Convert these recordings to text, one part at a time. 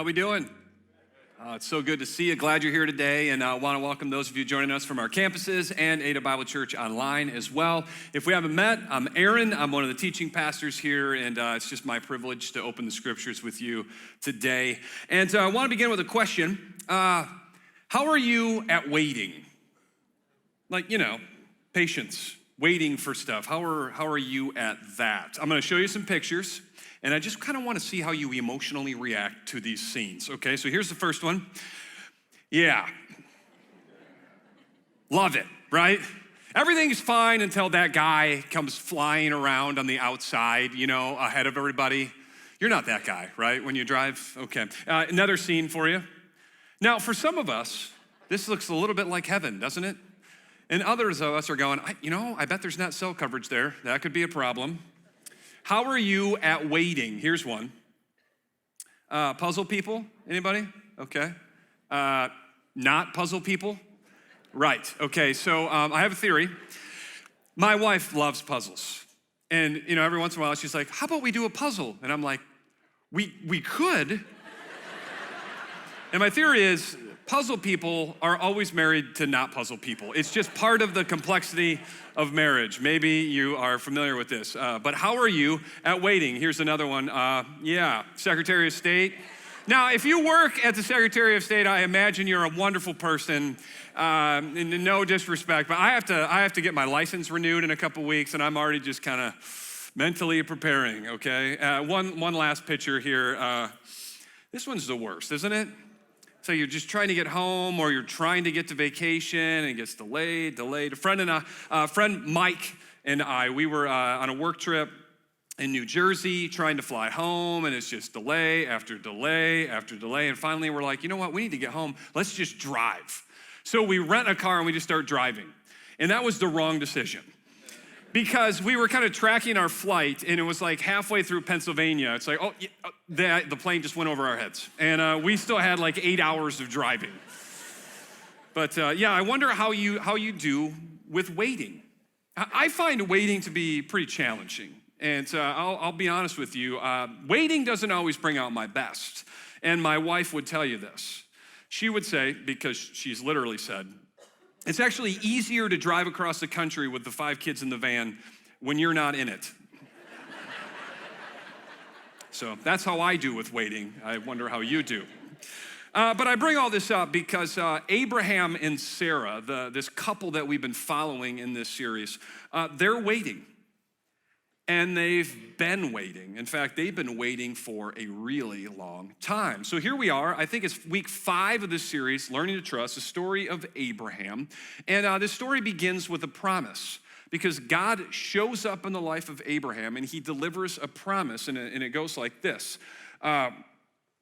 How we doing? It's so good to see you. Glad you're here today, and I want to welcome those of you joining us from our campuses and Ada Bible Church online as well. If we haven't met, I'm Aaron. I'm one of the teaching pastors here, and it's just my privilege to open the scriptures with you today. And I want to begin with a question. How are you at waiting? Like, patience, waiting for stuff. How are you at that? I'm going to show you some pictures. And I just kind of want to see how you emotionally react to these scenes, okay? So here's the first one. Yeah. Love it, right? Everything's fine until that guy comes flying around on the outside, ahead of everybody. You're not that guy, right, when you drive? Okay. Another scene for you. Now, for some of us, this looks a little bit like heaven, doesn't it? And others of us are going, I bet there's not cell coverage there. That could be a problem. How are you at waiting? Here's one. Puzzle people, anybody? Okay. Not puzzle people? Right, okay, so I have a theory. My wife loves puzzles. And, every once in a while she's like, how about we do a puzzle? And I'm like, we could. And my theory is, puzzle people are always married to not puzzle people. It's just part of the complexity of marriage. Maybe you are familiar with this. But how are you at waiting? Here's another one. Secretary of State. Now, if you work at the Secretary of State, I imagine you're a wonderful person. And no disrespect, but I have to get my license renewed in a couple weeks, and I'm already just kind of mentally preparing, okay? One last picture here. This one's the worst, isn't it? So you're just trying to get home, or you're trying to get to vacation, and it gets delayed. A friend Mike and I, we were on a work trip in New Jersey, trying to fly home, and it's just delay after delay after delay. And finally, we're like, you know what? We need to get home. Let's just drive. So we rent a car and we just start driving, and that was the wrong decision. Because we were kind of tracking our flight, and it was like halfway through Pennsylvania. It's like, the plane just went over our heads. And we still had like 8 hours of driving. But I wonder how you do with waiting. I find waiting to be pretty challenging. And I'll be honest with you, waiting doesn't always bring out my best. And my wife would tell you this. She would say, because she's literally said, it's actually easier to drive across the country with the 5 kids in the van when you're not in it. So that's how I do with waiting. I wonder how you do. But I bring all this up because Abraham and Sarah, this couple that we've been following in this series, they're waiting. And they've been waiting. In fact, they've been waiting for a really long time. So here we are. I think it's week 5 of this series, Learning to Trust, the story of Abraham. And this story begins with a promise, because God shows up in the life of Abraham and he delivers a promise. And it goes like this.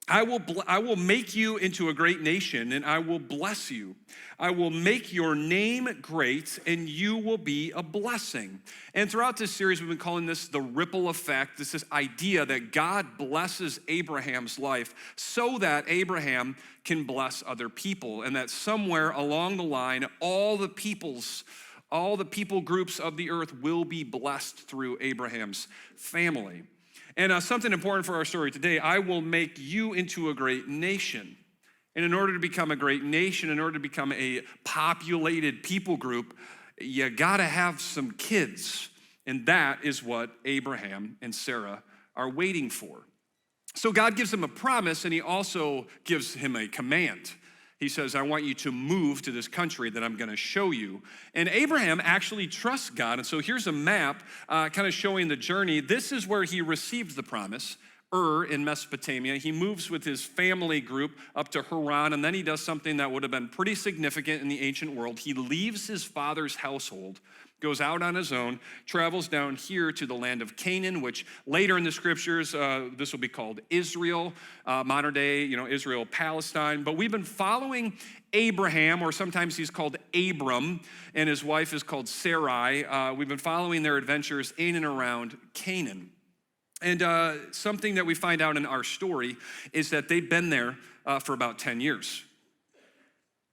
I will make you into a great nation, and I will bless you. I will make your name great, and you will be a blessing. And throughout this series, we've been calling this the ripple effect. This idea that God blesses Abraham's life so that Abraham can bless other people, and that somewhere along the line, all the people groups of the earth will be blessed through Abraham's family. And something important for our story today, I will make you into a great nation. And in order to become a great nation, in order to become a populated people group, you gotta have some kids. And that is what Abraham and Sarah are waiting for. So God gives him a promise, and he also gives him a command. He says, I want you to move to this country that I'm gonna show you. And Abraham actually trusts God. And so here's a map kind of showing the journey. This is where he received the promise, in Mesopotamia. He moves with his family group up to Haran, and then he does something that would have been pretty significant in the ancient world. He leaves his father's household, goes out on his own, travels down here to the land of Canaan, which later in the scriptures, this will be called Israel, modern day, Israel, Palestine. But we've been following Abraham, or sometimes he's called Abram, and his wife is called Sarai. We've been following their adventures in and around Canaan. And something that we find out in our story is that they've been there for about 10 years.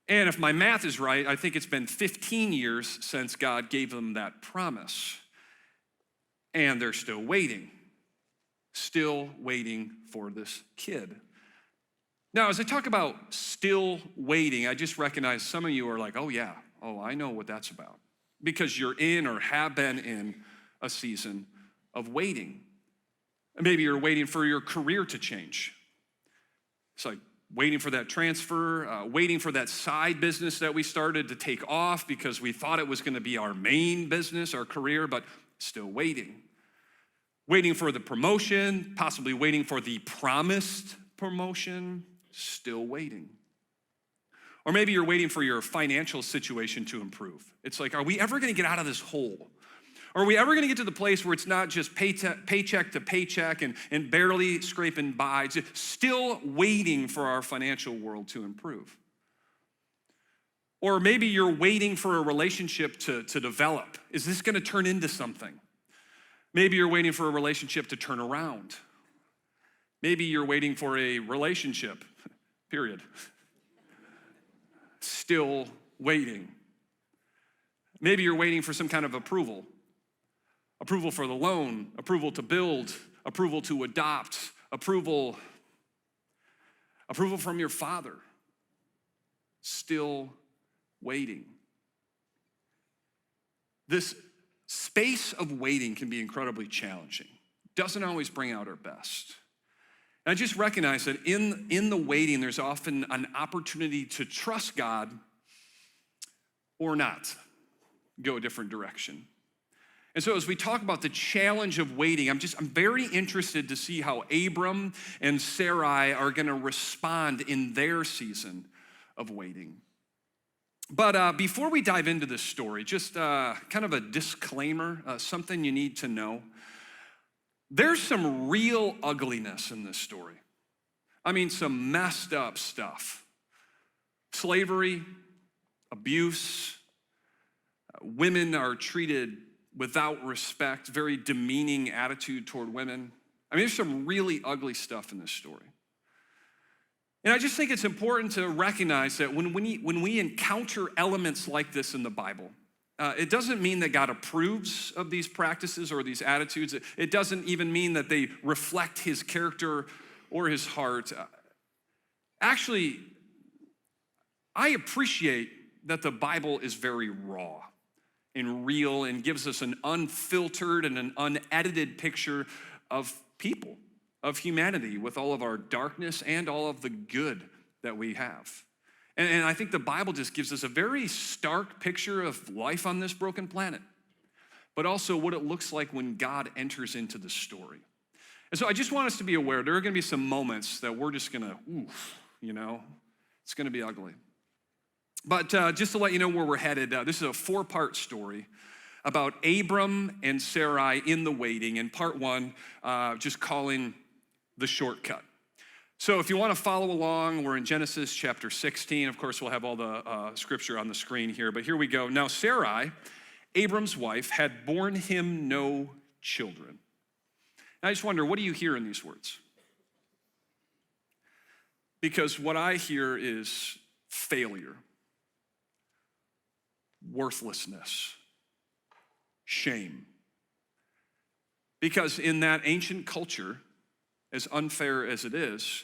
And if my math is right, I think it's been 15 years since God gave them that promise. And they're still waiting for this kid. Now, as I talk about still waiting, I just recognize some of you are like, oh yeah, I know what that's about. Because you're in or have been in a season of waiting. Maybe you're waiting for your career to change. It's like waiting for that transfer, waiting for that side business that we started to take off because we thought it was gonna be our main business, our career, but still waiting. Waiting for the promotion, possibly waiting for the promised promotion, still waiting. Or maybe you're waiting for your financial situation to improve. It's like, are we ever gonna get out of this hole? Are we ever gonna get to the place where it's not just paycheck to paycheck and barely scraping by, just still waiting for our financial world to improve? Or maybe you're waiting for a relationship to develop. Is this gonna turn into something? Maybe you're waiting for a relationship to turn around. Maybe you're waiting for a relationship, period. Still waiting. Maybe you're waiting for some kind of approval. Approval for the loan, approval to build, approval to adopt, approval from your father. Still waiting. This space of waiting can be incredibly challenging. Doesn't always bring out our best. And I just recognize that in the waiting, there's often an opportunity to trust God or not, go a different direction. And so as we talk about the challenge of waiting, I'm very interested to see how Abram and Sarai are gonna respond in their season of waiting. But before we dive into this story, just kind of a disclaimer, something you need to know. There's some real ugliness in this story. I mean, some messed up stuff. Slavery, abuse, women are treated without respect, very demeaning attitude toward women. I mean, there's some really ugly stuff in this story. And I just think it's important to recognize that when we encounter elements like this in the Bible, it doesn't mean that God approves of these practices or these attitudes. It doesn't even mean that they reflect his character or his heart. Actually, I appreciate that the Bible is very raw and real and gives us an unfiltered and an unedited picture of people, of humanity, with all of our darkness and all of the good that we have. And I think the Bible just gives us a very stark picture of life on this broken planet, but also what it looks like when God enters into the story. And so I just want us to be aware, there are gonna be some moments that we're just gonna, it's gonna be ugly. But just to let you know where we're headed, this is a 4-part story about Abram and Sarai in the waiting, and part 1, just calling the shortcut. So if you want to follow along, we're in Genesis chapter 16. Of course, we'll have all the scripture on the screen here, but here we go. Now Sarai, Abram's wife, had borne him no children. And I just wonder, what do you hear in these words? Because what I hear is failure, worthlessness, shame. Because in that ancient culture, as unfair as it is,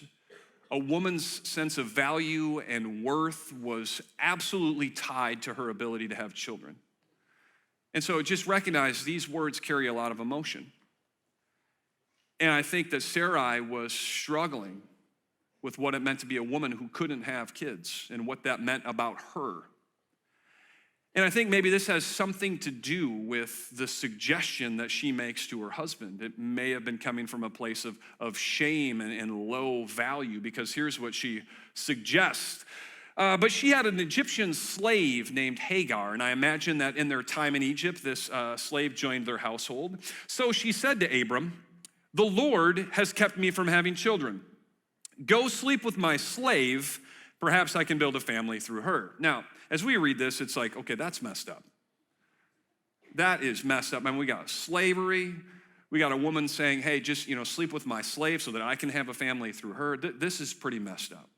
a woman's sense of value and worth was absolutely tied to her ability to have children. And so just recognize these words carry a lot of emotion. And I think that Sarai was struggling with what it meant to be a woman who couldn't have kids and what that meant about her. And I think maybe this has something to do with the suggestion that she makes to her husband. It may have been coming from a place of shame and low value, because here's what she suggests. But she had an Egyptian slave named Hagar, and I imagine that in their time in Egypt, this slave joined their household. So she said to Abram, "The Lord has kept me from having children. Go sleep with my slave. Perhaps I can build a family through her." Now, as we read this, it's like, okay, that's messed up. That is messed up. I mean, we got slavery. We got a woman saying, hey, just, sleep with my slave so that I can have a family through her. This is pretty messed up.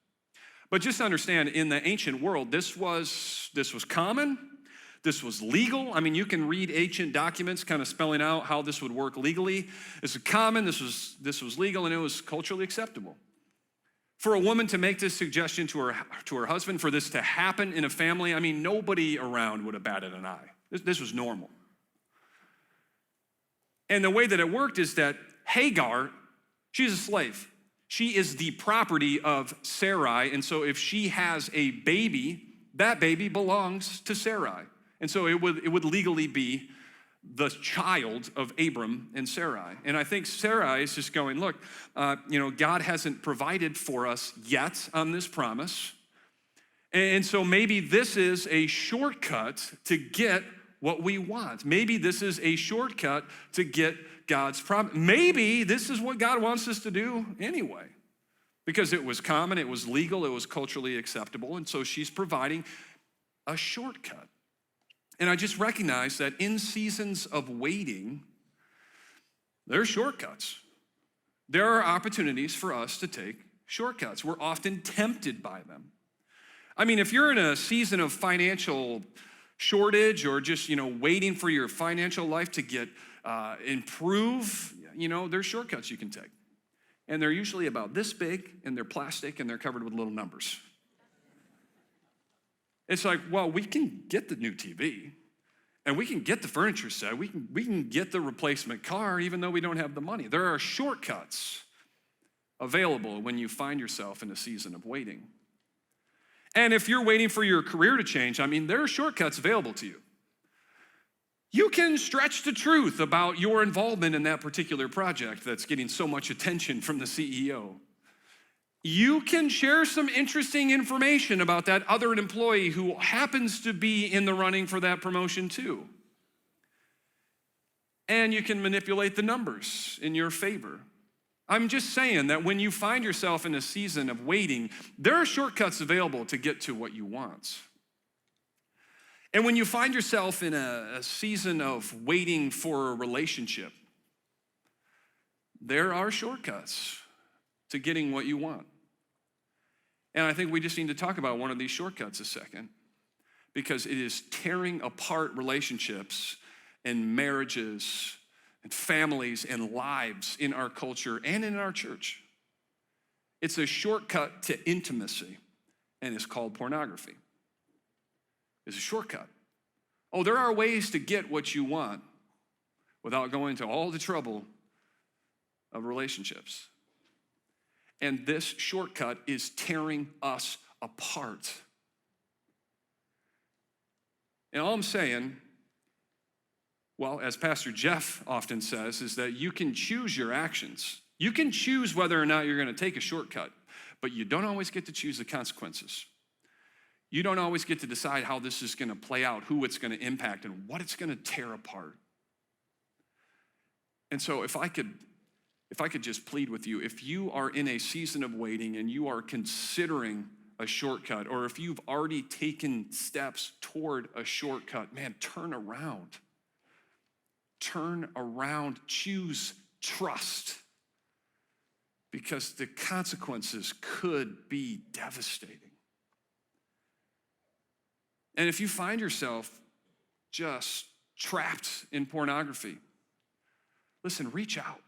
But just understand, in the ancient world, this was common. This was legal. I mean, you can read ancient documents kind of spelling out how this would work legally. This was common, this was legal, and it was culturally acceptable. For a woman to make this suggestion to her husband, for this to happen in a family, I mean, nobody around would have batted an eye. This was normal. And the way that it worked is that Hagar, she's a slave. She is the property of Sarai, and so if she has a baby, that baby belongs to Sarai. And so it would legally be the child of Abram and Sarai. And I think Sarai is just going, look, God hasn't provided for us yet on this promise. And so maybe this is a shortcut to get what we want. Maybe this is a shortcut to get God's promise. Maybe this is what God wants us to do anyway, because it was common, it was legal, it was culturally acceptable, and so she's providing a shortcut. And I just recognize that in seasons of waiting, there are shortcuts. There are opportunities for us to take shortcuts. We're often tempted by them. I mean, if you're in a season of financial shortage or just, waiting for your financial life to get improve, there's shortcuts you can take. And they're usually about this big, and they're plastic, and they're covered with little numbers. It's like, well, we can get the new TV, and we can get the furniture set, we can get the replacement car, even though we don't have the money. There are shortcuts available when you find yourself in a season of waiting. And if you're waiting for your career to change, there are shortcuts available to you. You can stretch the truth about your involvement in that particular project that's getting so much attention from the CEO. You can share some interesting information about that other employee who happens to be in the running for that promotion too. And you can manipulate the numbers in your favor. I'm just saying that when you find yourself in a season of waiting, there are shortcuts available to get to what you want. And when you find yourself in a season of waiting for a relationship, there are shortcuts to getting what you want. And I think we just need to talk about one of these shortcuts a second, because it is tearing apart relationships and marriages and families and lives in our culture and in our church. It's a shortcut to intimacy, and it's called pornography. It's a shortcut. Oh, there are ways to get what you want without going to all the trouble of relationships. And this shortcut is tearing us apart. And all I'm saying, well, as Pastor Jeff often says, is that you can choose your actions. You can choose whether or not you're going to take a shortcut, but you don't always get to choose the consequences. You don't always get to decide how this is going to play out, who it's going to impact, and what it's going to tear apart. And so if I could just plead with you, if you are in a season of waiting and you are considering a shortcut, or if you've already taken steps toward a shortcut, man, turn around. Turn around, choose trust, because the consequences could be devastating. And if you find yourself just trapped in pornography, listen, reach out.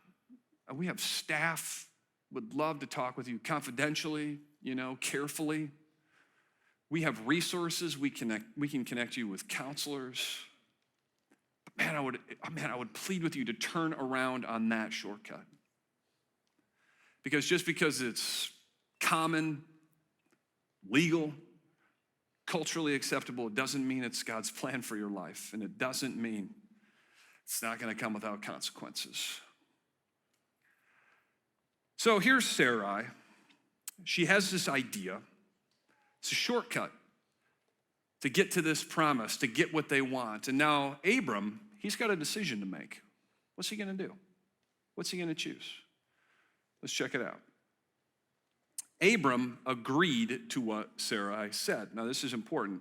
We have staff, would love to talk with you confidentially, carefully. We have resources, we can connect you with counselors. But I would plead with you to turn around on that shortcut. Because just because it's common, legal, culturally acceptable, it doesn't mean it's God's plan for your life. And it doesn't mean it's not going to come without consequences. So here's Sarai. She has this idea. It's a shortcut to get to this promise, to get what they want. And now Abram, he's got a decision to make. What's he going to do? What's he going to choose? Let's check it out. Abram agreed to what Sarai said. Now this is important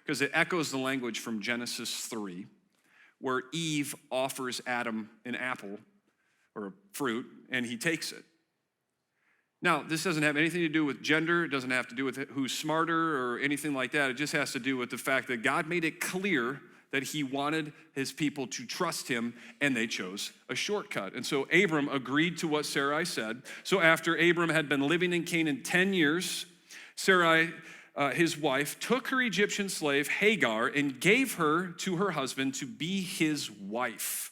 because it echoes the language from Genesis 3, where Eve offers Adam an apple or a fruit, and he takes it. Now, this doesn't have anything to do with gender. It doesn't have to do with who's smarter or anything like that. It just has to do with the fact that God made it clear that he wanted his people to trust him, and they chose a shortcut. And so Abram agreed to what Sarai said. So after Abram had been living in Canaan 10 years, Sarai, his wife, took her Egyptian slave Hagar and gave her to her husband to be his wife.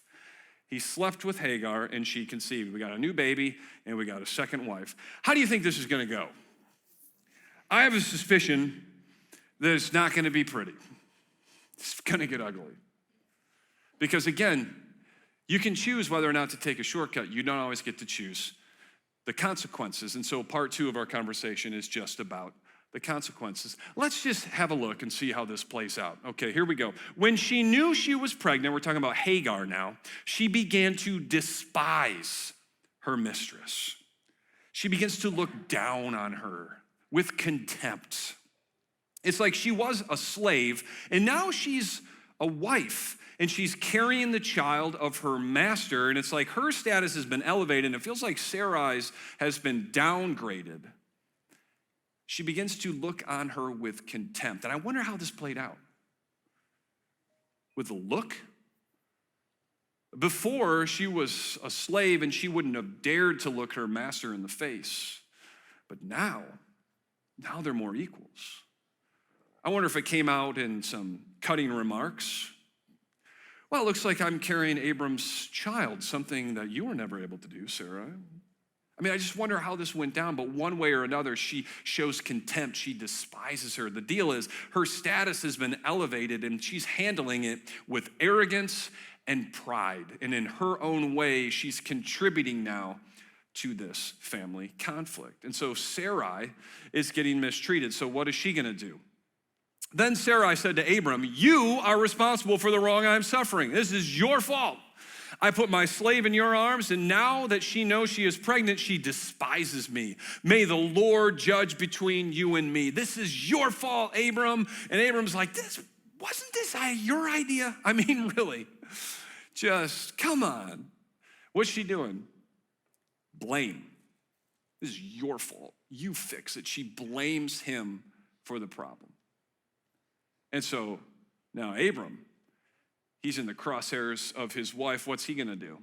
He slept with Hagar and she conceived. We got a new baby and we got a second wife. How do you think this is going to go? I have a suspicion that it's not going to be pretty. It's going to get ugly. Because again, you can choose whether or not to take a shortcut. You don't always get to choose the consequences. And so part 2 of our conversation is just about the consequences. Let's just have a look and see how this plays out. Okay, here we go. When she knew she was pregnant, we're talking about Hagar now, she began to despise her mistress. She begins to look down on her with contempt. It's like she was a slave, and now she's a wife, and she's carrying the child of her master, and it's like her status has been elevated, and it feels like Sarai's has been downgraded. She begins to look on her with contempt, and I wonder how this played out. With a look? Before, she was a slave, and she wouldn't have dared to look her master in the face, but now they're more equals. I wonder if it came out in some cutting remarks. Well, it looks like I'm carrying Abram's child, something that you were never able to do, Sarah. I mean, I just wonder how this went down, but one way or another, she shows contempt. She despises her. The deal is her status has been elevated, and she's handling it with arrogance and pride. And in her own way, she's contributing now to this family conflict. And so Sarai is getting mistreated. So what is she going to do? Then Sarai said to Abram, "You are responsible for the wrong I'm suffering. This is your fault. I put my slave in your arms, and now that she knows she is pregnant, she despises me. May the Lord judge between you and me. This is your fault, Abram." And Abram's like, wasn't this your idea? I mean, really, just come on. What's she doing? Blame. This is your fault. You fix it. She blames him for the problem. And so now Abram, he's in the crosshairs of his wife. What's he going to do?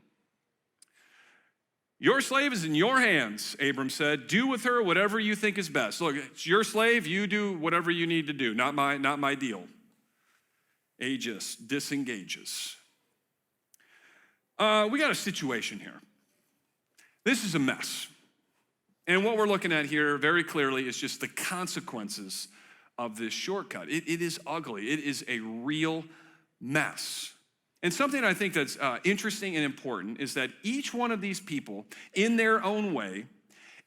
"Your slave is in your hands," Abram said. "Do with her whatever you think is best." Look, it's your slave. You do whatever you need to do. Not my deal. He just disengages. We got a situation here. This is a mess. And what we're looking at here very clearly is just the consequences of this shortcut. It is ugly. It is a real mess. And something I think that's interesting and important is that each one of these people, in their own way,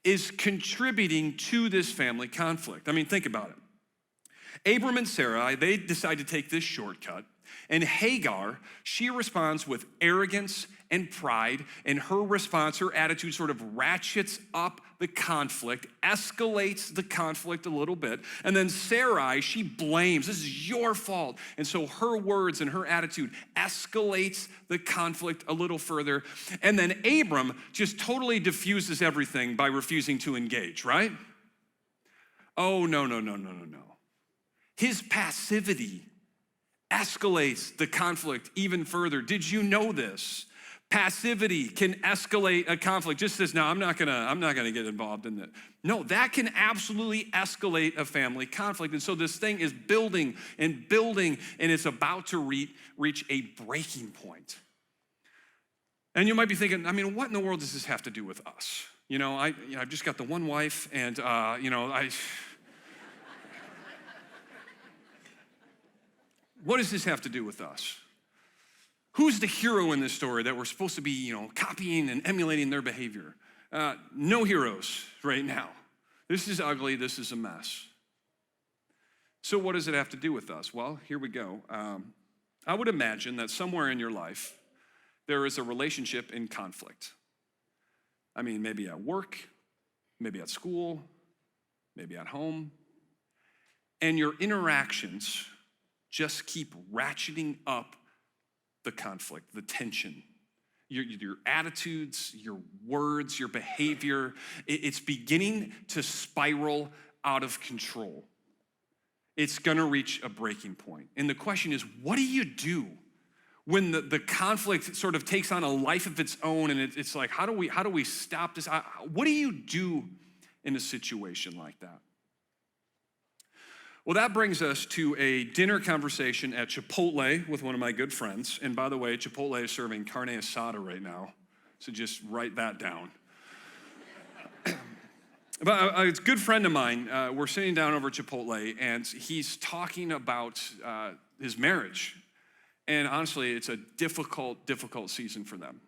is contributing to this family conflict. I mean, think about it. Abram and Sarai, they decide to take this shortcut. And Hagar, she responds with arrogance and pride, and her response, her attitude sort of ratchets up the conflict, escalates the conflict a little bit. And then Sarai, she blames, "This is your fault." And so her words and her attitude escalates the conflict a little further. And then Abram just totally diffuses everything by refusing to engage, right? Oh, no. His passivity escalates the conflict even further. Did you know this? Passivity can escalate a conflict. Just says, "No, I'm not gonna get involved in that." No, that can absolutely escalate a family conflict. And so this thing is building, and it's about to reach a breaking point. And you might be thinking, I mean, what in the world does this have to do with us? I've just got the one wife, and what does this have to do with us? Who's the hero in this story that we're supposed to be, copying and emulating their behavior? No heroes right now. This is ugly. This is a mess. So what does it have to do with us? Well, here we go. I would imagine that somewhere in your life, there is a relationship in conflict. I mean, maybe at work, maybe at school, maybe at home. And your interactions just keep ratcheting up the conflict, the tension, your attitudes, your words, your behavior. It's beginning to spiral out of control. it's gonna reach a breaking point. And the question is, what do you do when the conflict sort of takes on a life of its own, and it's like, how do we stop this? What do you do in a situation like that? Well, that brings us to a dinner conversation at Chipotle with one of my good friends. And by the way, Chipotle is serving carne asada right now, so just write that down. But a good friend of mine, we're sitting down over at Chipotle, and he's talking about his marriage. And honestly, it's a difficult season for them.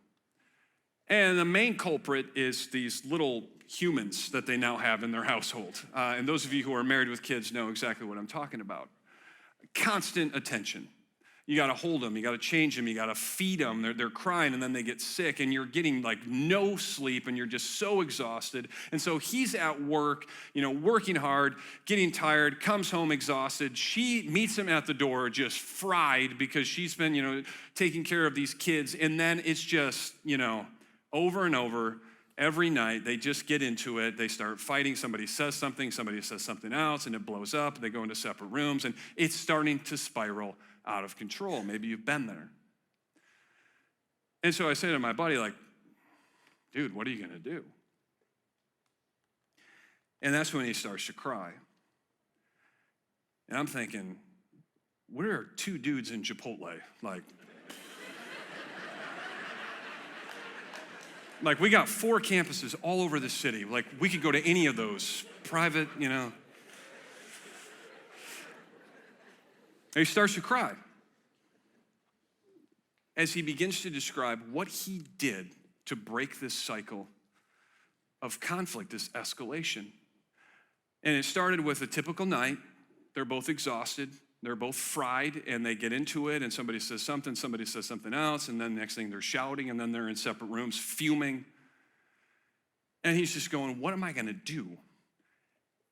And the main culprit is these little humans that they now have in their household. And those of you who are married with kids know exactly what I'm talking about. Constant attention. You gotta hold them, you gotta change them, you gotta feed them. They're crying and then they get sick, and you're getting like no sleep, and you're just so exhausted. And so he's at work, working hard, getting tired, comes home exhausted. She meets him at the door just fried because she's been, taking care of these kids. And then it's just, over and over, every night, they just get into it. They start fighting. Somebody says something else, and it blows up. They go into separate rooms, and it's starting to spiral out of control. Maybe you've been there. And so I say to my buddy, dude, what are you gonna do? And that's when he starts to cry. And I'm thinking, we're two dudes in Chipotle. We got 4 campuses all over the city. We could go to any of those, private, And he starts to cry as he begins to describe what he did to break this cycle of conflict, this escalation. And it started with a typical night. They're both exhausted. They're both fried, and they get into it, and somebody says something else, and then next thing they're shouting, and then they're in separate rooms fuming. And he's just going, what am I gonna do?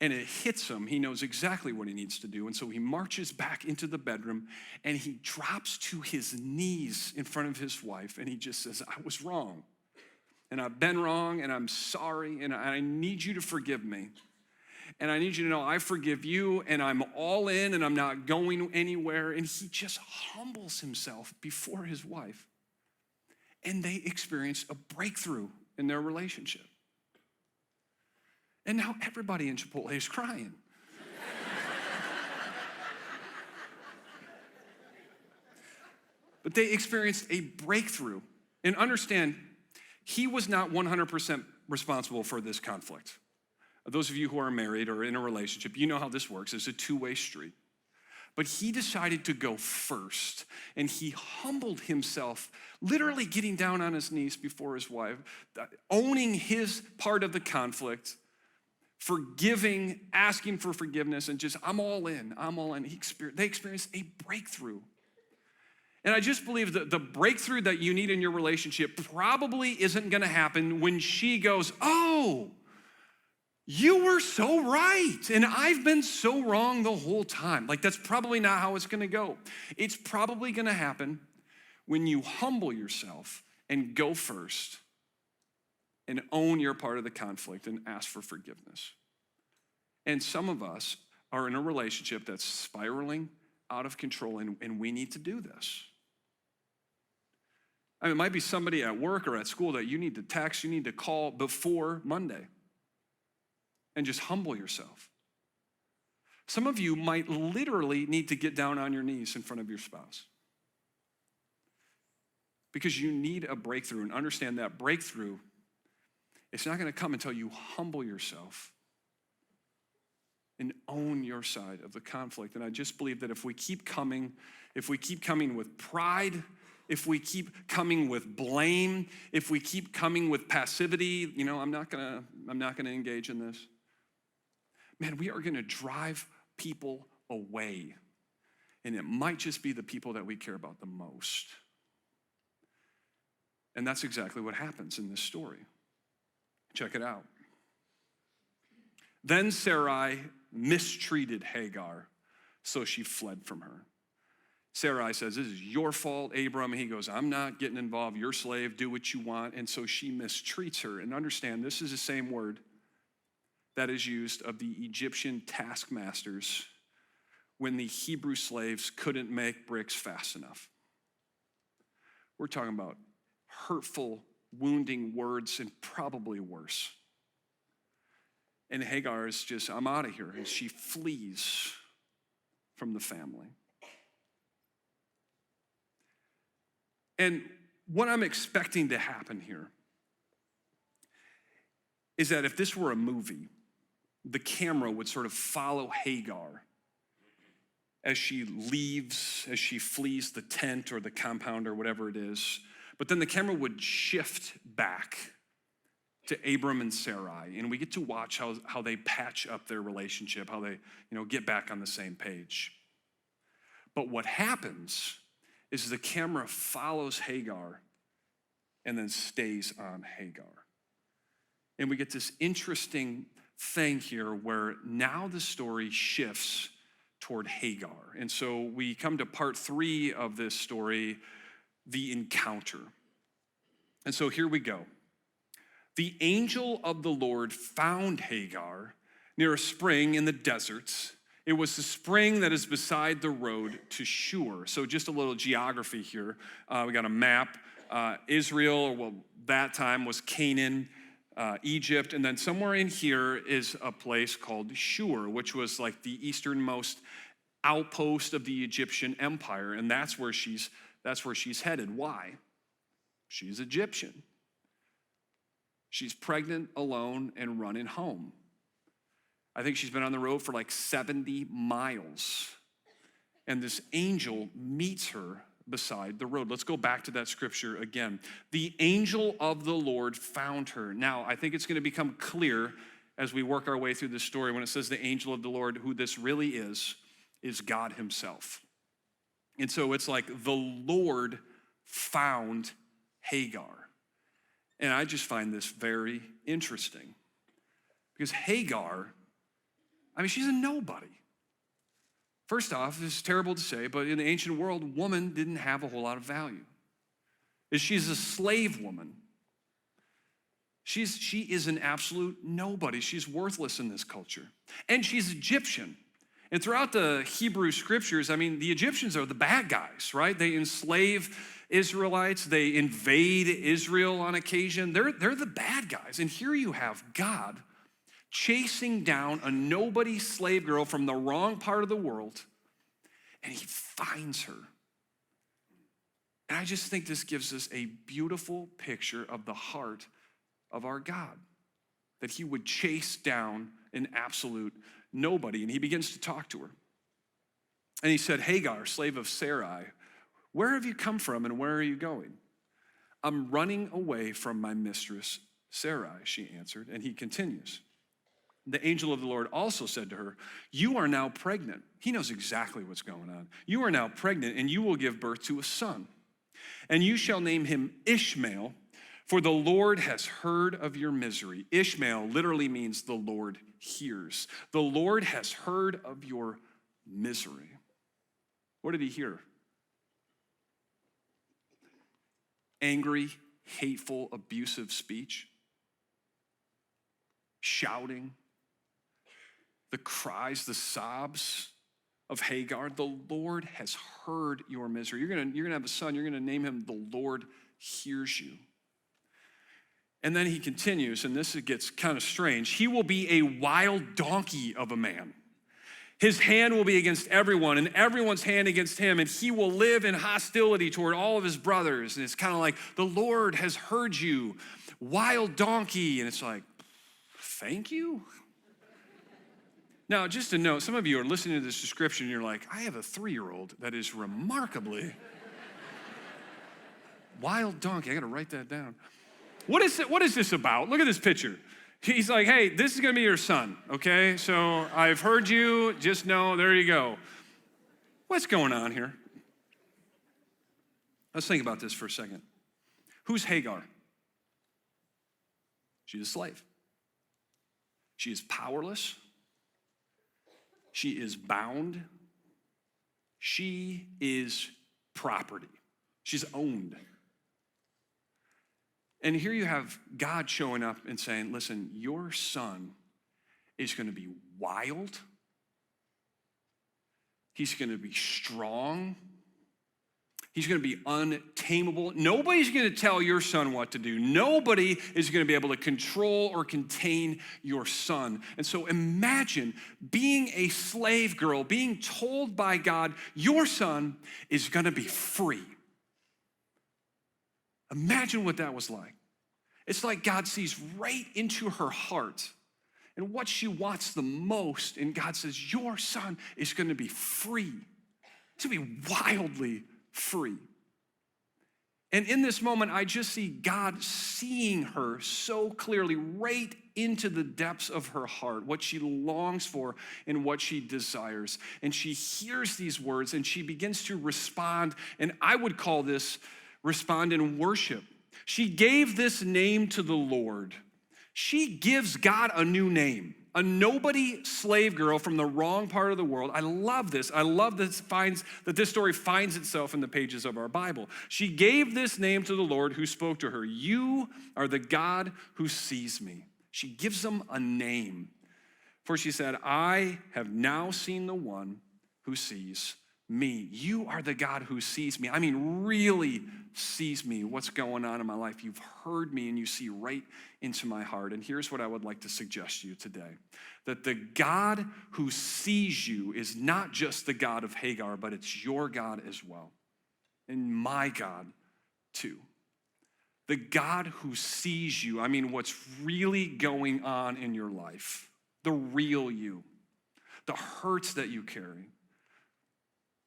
And it hits him. He knows exactly what he needs to do. And so he marches back into the bedroom, and he drops to his knees in front of his wife, and he just says, I was wrong, and I've been wrong, and I'm sorry, and I need you to forgive me. And I need you to know I forgive you, and I'm all in, and I'm not going anywhere. And he just humbles himself before his wife. And they experience a breakthrough in their relationship. And now everybody in Chipotle is crying. But they experienced a breakthrough. And understand, he was not 100% responsible for this conflict. Those of you who are married or in a relationship, you know how this works. It's a two-way street. But he decided to go first, and he humbled himself, literally getting down on his knees before his wife, owning his part of the conflict, forgiving, asking for forgiveness, and just, I'm all in. They experienced a breakthrough. And I just believe that the breakthrough that you need in your relationship probably isn't gonna happen when she goes, oh, you were so right, and I've been so wrong the whole time. That's probably not how it's gonna go. It's probably gonna happen when you humble yourself and go first and own your part of the conflict and ask for forgiveness. And some of us are in a relationship that's spiraling out of control, and we need to do this. It might be somebody at work or at school that you need to text, you need to call before Monday. And just humble yourself. Some of you might literally need to get down on your knees in front of your spouse because you need a breakthrough, and understand that breakthrough, it's not gonna come until you humble yourself and own your side of the conflict. And I just believe that if we keep coming with pride, if we keep coming with blame, if we keep coming with passivity, I'm not gonna engage in this. Man, we are gonna drive people away. And it might just be the people that we care about the most. And that's exactly what happens in this story. Check it out. Then Sarai mistreated Hagar, so she fled from her. Sarai says, this is your fault, Abram. He goes, I'm not getting involved. You're a slave. Do what you want. And so she mistreats her. And understand, this is the same word that is used of the Egyptian taskmasters when the Hebrew slaves couldn't make bricks fast enough. We're talking about hurtful, wounding words and probably worse. And Hagar is just, I'm out of here. And she flees from the family. And what I'm expecting to happen here is that if this were a movie, the camera would sort of follow Hagar as she leaves, as she flees the tent or the compound or whatever it is. But then the camera would shift back to Abram and Sarai, and we get to watch how they patch up their relationship, how they get back on the same page. But what happens is the camera follows Hagar and then stays on Hagar. And we get this interesting thing here where now the story shifts toward Hagar. And so we come to part 3 of this story, the encounter. And so here we go. The angel of the Lord found Hagar near a spring in the deserts. It was the spring that is beside the road to Shur. So just a little geography here. We got a map. Israel, well, that time was Canaan, Egypt, and then somewhere in here is a place called Shur, which was like the easternmost outpost of the Egyptian empire, and that's where she's headed. Why? She's Egyptian. She's pregnant, alone, and running home. I think she's been on the road for like 70 miles, and this angel meets her beside the road. Let's go back to that scripture again. The angel of the Lord found her. Now, I think it's going to become clear as we work our way through this story when it says the angel of the Lord, who this really is God himself. And so it's like the Lord found Hagar. And I just find this very interesting because Hagar, she's a nobody. First off, this is terrible to say, but in the ancient world, woman didn't have a whole lot of value. She's a slave woman. She is an absolute nobody. She's worthless in this culture. And she's Egyptian. And throughout the Hebrew scriptures, the Egyptians are the bad guys, right? They enslave Israelites. They invade Israel on occasion. They're the bad guys. And here you have God chasing down a nobody slave girl from the wrong part of the world, and he finds her. And I just think this gives us a beautiful picture of the heart of our God, that he would chase down an absolute nobody. And he begins to talk to her. And he said, Hagar, slave of Sarai, where have you come from and where are you going? I'm running away from my mistress Sarai, she answered. And he continues. The angel of the Lord also said to her, you are now pregnant. He knows exactly what's going on. You are now pregnant and you will give birth to a son. And you shall name him Ishmael, for the Lord has heard of your misery. Ishmael literally means the Lord hears. The Lord has heard of your misery. What did he hear? Angry, hateful, abusive speech. Shouting. The cries, the sobs of Hagar. The Lord has heard your misery. You're gonna have a son. You're gonna name him the Lord hears you. And then he continues, and this gets kind of strange. He will be a wild donkey of a man. His hand will be against everyone, and everyone's hand against him, and he will live in hostility toward all of his brothers. And it's kind of like, the Lord has heard you, wild donkey. And it's like, thank you? Now, just to note, some of you are listening to this description, and you're like, I have a 3-year-old that is remarkably wild donkey. I gotta write that down. What is this about? Look at this picture. He's like, hey, this is gonna be your son, okay? So I've heard you, just know, there you go. What's going on here? Let's think about this for a second. Who's Hagar? She's a slave. She is powerless. She is bound. She is property. She's owned. And here you have God showing up and saying, listen, your son is going to be wild. He's going to be strong. He's going to be untamable. Nobody's going to tell your son what to do. Nobody is going to be able to control or contain your son. And so imagine being a slave girl, being told by God, your son is going to be free. Imagine what that was like. It's like God sees right into her heart and what she wants the most. And God says, your son is going to be free. It's going to be wildly free. And in this moment, I just see God seeing her so clearly right into the depths of her heart, what she longs for and what she desires. And she hears these words and she begins to respond. And I would call this respond in worship. She gave this name to the Lord. She gives God a new name. A nobody slave girl from the wrong part of the world. I love this. I love that this story finds itself in the pages of our Bible. She gave this name to the Lord who spoke to her. You are the God who sees me. She gives him a name. For she said, I have now seen the one who sees me. You are the God who sees me. I mean, really sees me, what's going on in my life. You've heard me and you see right into my heart. And here's what I would like to suggest to you today. That the God who sees you is not just the God of Hagar, but it's your God as well. And my God too. The God who sees you, I mean, what's really going on in your life. The real you. The hurts that you carry.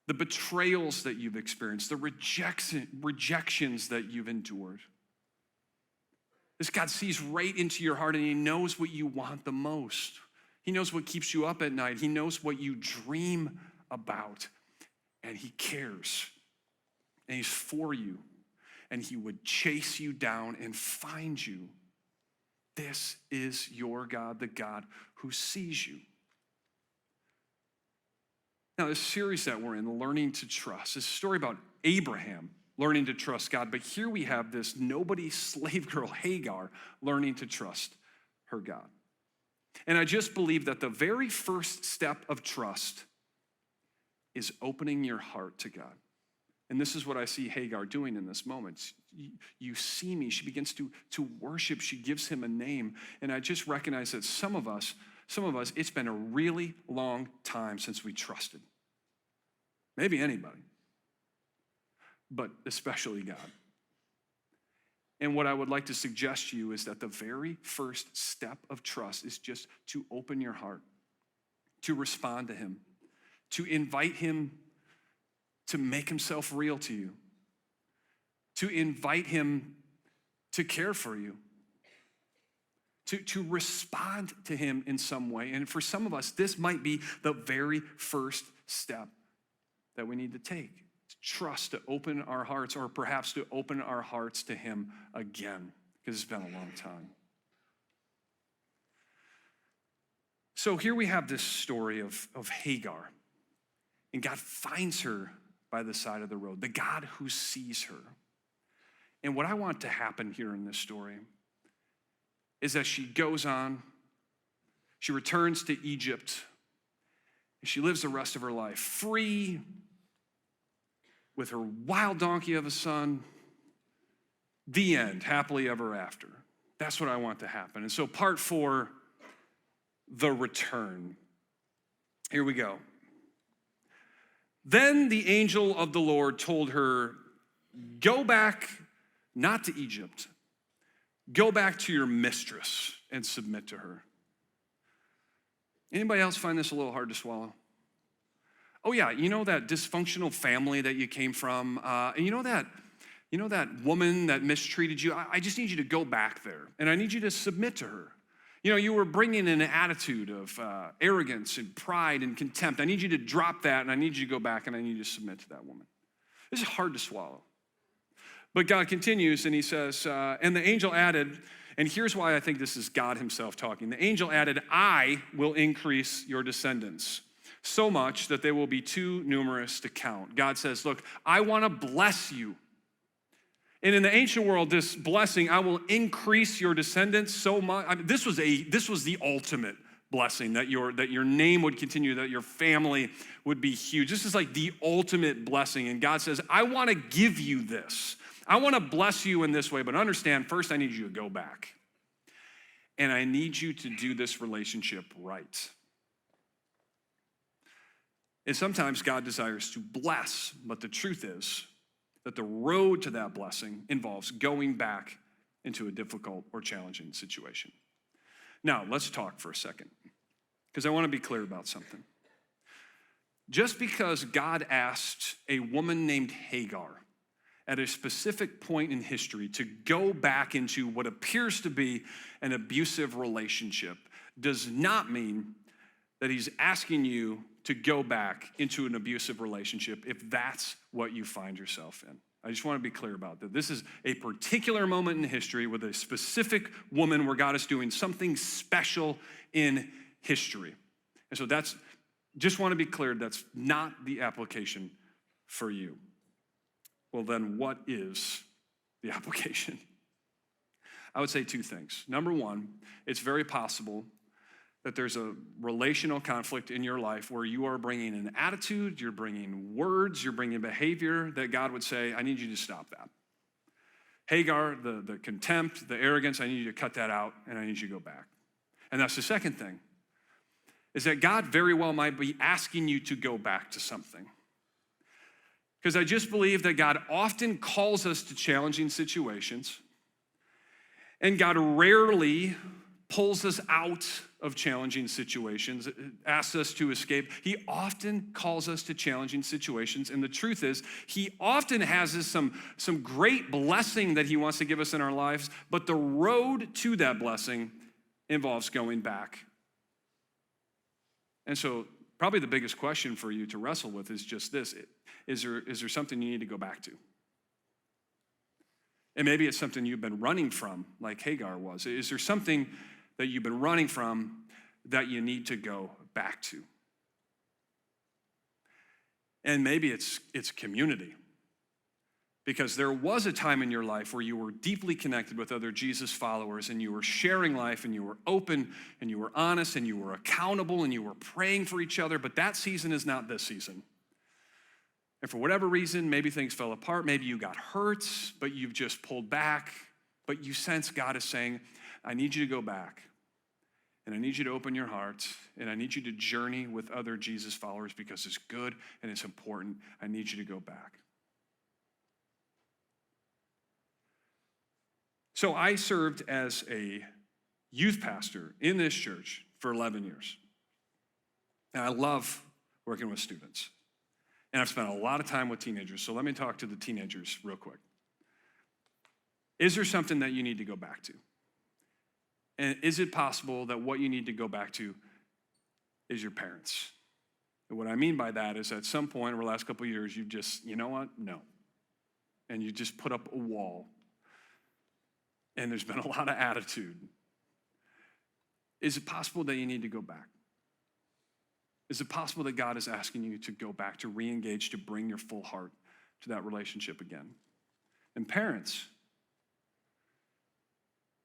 The betrayals that you've experienced, the rejections that you've endured. This God sees right into your heart and he knows what you want the most. He knows what keeps you up at night. He knows what you dream about. And he cares. And he's for you. And he would chase you down and find you. This is your God, the God who sees you. Now, this series that we're in, Learning to Trust, is a story about Abraham learning to trust God. But here we have this nobody slave girl, Hagar, learning to trust her God. And I just believe that the very first step of trust is opening your heart to God. And this is what I see Hagar doing in this moment. You see me. She begins to worship. She gives him a name. And I just recognize that some of us, it's been a really long time since we trusted. Maybe anybody, but especially God. And what I would like to suggest to you is that the very first step of trust is just to open your heart, to respond to him, to invite him to make himself real to you, to invite him to care for you. To respond to him in some way. And for some of us, this might be the very first step that we need to take. To trust, to open our hearts, or perhaps to open our hearts to him again, because it's been a long time. So here we have this story of Hagar. And God finds her by the side of the road, the God who sees her. And what I want to happen here in this story is that she goes on, she returns to Egypt, and she lives the rest of her life free with her wild donkey of a son. The end, happily ever after. That's what I want to happen. And so part 4, the return. Here we go. Then the angel of the Lord told her, go back, not to Egypt. Go back to your mistress and submit to her. Anybody else find this a little hard to swallow? Oh yeah, you know that dysfunctional family that you came from, and you know that woman that mistreated you? I just need you to go back there, and I need you to submit to her. You know, you were bringing an attitude of arrogance and pride and contempt. I need you to drop that, and I need you to go back, and I need you to submit to that woman. This is hard to swallow. But God continues and he says, and the angel added, and here's why I think this is God himself talking. The angel added, I will increase your descendants so much that they will be too numerous to count. God says, look, I want to bless you. And in the ancient world, this blessing, I will increase your descendants so much. I mean, this was the ultimate blessing, that your name would continue, that your family would be huge. This is like the ultimate blessing. And God says, I want to give you this. I want to bless you in this way, but understand, first I need you to go back. And I need you to do this relationship right. And sometimes God desires to bless, but the truth is that the road to that blessing involves going back into a difficult or challenging situation. Now, let's talk for a second, because I want to be clear about something. Just because God asked a woman named Hagar at a specific point in history to go back into what appears to be an abusive relationship does not mean that he's asking you to go back into an abusive relationship if that's what you find yourself in. I just want to be clear about that. This is a particular moment in history with a specific woman where God is doing something special in history. And so just want to be clear, that's not the application for you. Well, then what is the application? I would say two things. Number one, it's very possible that there's a relational conflict in your life where you are bringing an attitude, you're bringing words, you're bringing behavior that God would say, I need you to stop that. Hagar, the contempt, the arrogance, I need you to cut that out, and I need you to go back. And that's the second thing, is that God very well might be asking you to go back to something. Because I just believe that God often calls us to challenging situations, and God rarely pulls us out of challenging situations, asks us to escape. He often calls us to challenging situations, and the truth is, he often has us some great blessing that he wants to give us in our lives, but the road to that blessing involves going back. And so probably the biggest question for you to wrestle with is just this. Is there something you need to go back to? And maybe it's something you've been running from, like Hagar was. Is there something that you've been running from that you need to go back to? And maybe it's community. Because there was a time in your life where you were deeply connected with other Jesus followers, and you were sharing life, and you were open, and you were honest, and you were accountable, and you were praying for each other, but that season is not this season. And for whatever reason, maybe things fell apart, maybe you got hurt, but you've just pulled back, but you sense God is saying, I need you to go back, and I need you to open your heart, and I need you to journey with other Jesus followers because it's good and it's important. I need you to go back. So I served as a youth pastor in this church for 11 years. And I love working with students. And I've spent a lot of time with teenagers. So let me talk to the teenagers real quick. Is there something that you need to go back to? And is it possible that what you need to go back to is your parents? And what I mean by that is at some point over the last couple of years, you've just, you know what? No. And you just put up a wall. And there's been a lot of attitude. Is it possible that you need to go back? Is it possible that God is asking you to go back, to re-engage, to bring your full heart to that relationship again? And parents,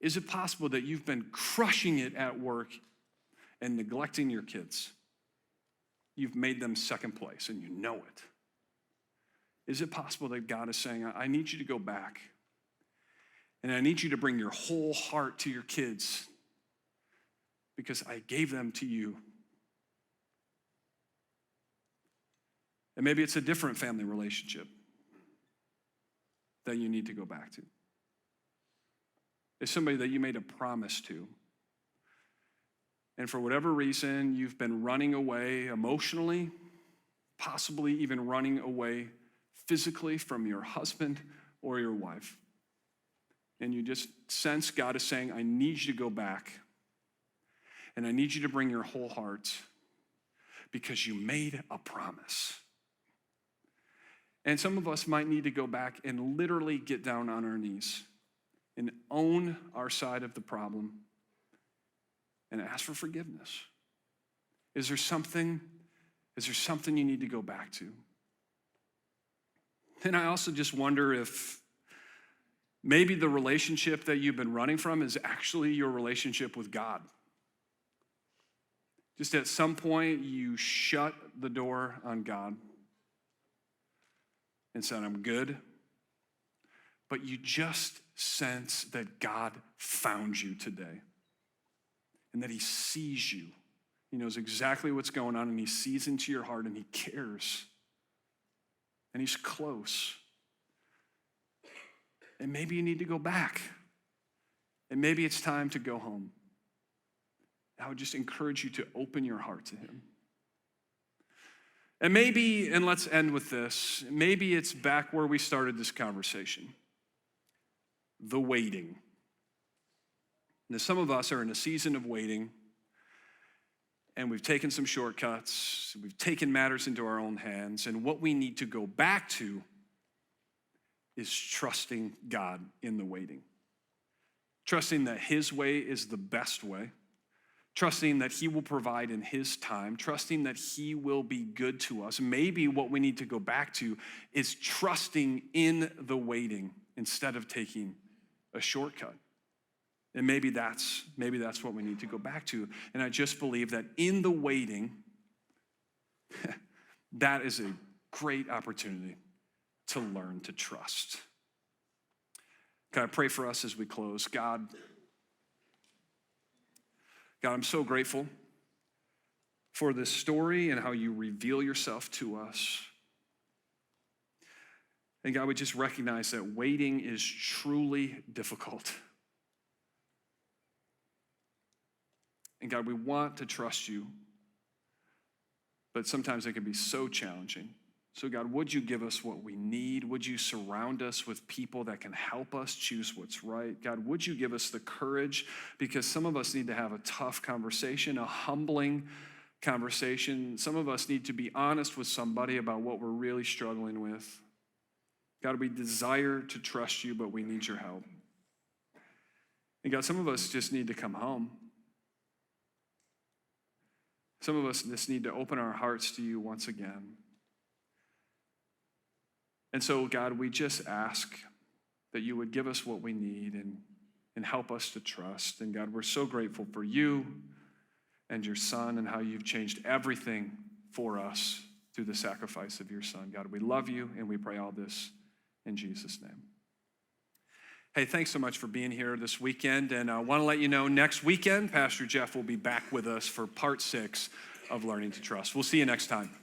is it possible that you've been crushing it at work and neglecting your kids? You've made them second place and you know it. Is it possible that God is saying, I need you to go back, and I need you to bring your whole heart to your kids because I gave them to you? And maybe it's a different family relationship that you need to go back to. It's somebody that you made a promise to. And for whatever reason, you've been running away emotionally, possibly even running away physically from your husband or your wife. And you just sense God is saying, I need you to go back. And I need you to bring your whole heart because you made a promise. And some of us might need to go back and literally get down on our knees and own our side of the problem and ask for forgiveness. Is there something you need to go back to? And I also just wonder if maybe the relationship that you've been running from is actually your relationship with God. Just at some point, you shut the door on God and said, I'm good. But you just sense that God found you today and that he sees you. He knows exactly what's going on, and he sees into your heart, and he cares. And he's close. And maybe you need to go back. And maybe it's time to go home. I would just encourage you to open your heart to him. And maybe, and let's end with this, maybe it's back where we started this conversation. The waiting. Now, some of us are in a season of waiting, and we've taken some shortcuts. We've taken matters into our own hands, and what we need to go back to is trusting God in the waiting. Trusting that his way is the best way. Trusting that he will provide in his time. Trusting that he will be good to us. Maybe what we need to go back to is trusting in the waiting instead of taking a shortcut. And maybe that's what we need to go back to. And I just believe that in the waiting, that is a great opportunity to learn to trust. Can I pray for us as we close? God, I'm so grateful for this story and how you reveal yourself to us. And God, we just recognize that waiting is truly difficult. And God, we want to trust you, but sometimes it can be so challenging. So God, would you give us what we need? Would you surround us with people that can help us choose what's right? God, would you give us the courage? Because some of us need to have a tough conversation, a humbling conversation. Some of us need to be honest with somebody about what we're really struggling with. God, we desire to trust you, but we need your help. And God, some of us just need to come home. Some of us just need to open our hearts to you once again. And so, God, we just ask that you would give us what we need and help us to trust. And God, we're so grateful for you and your son and how you've changed everything for us through the sacrifice of your son. God, we love you, and we pray all this in Jesus' name. Hey, thanks so much for being here this weekend. And I want to let you know, next weekend, Pastor Jeff will be back with us for part 6 of Learning to Trust. We'll see you next time.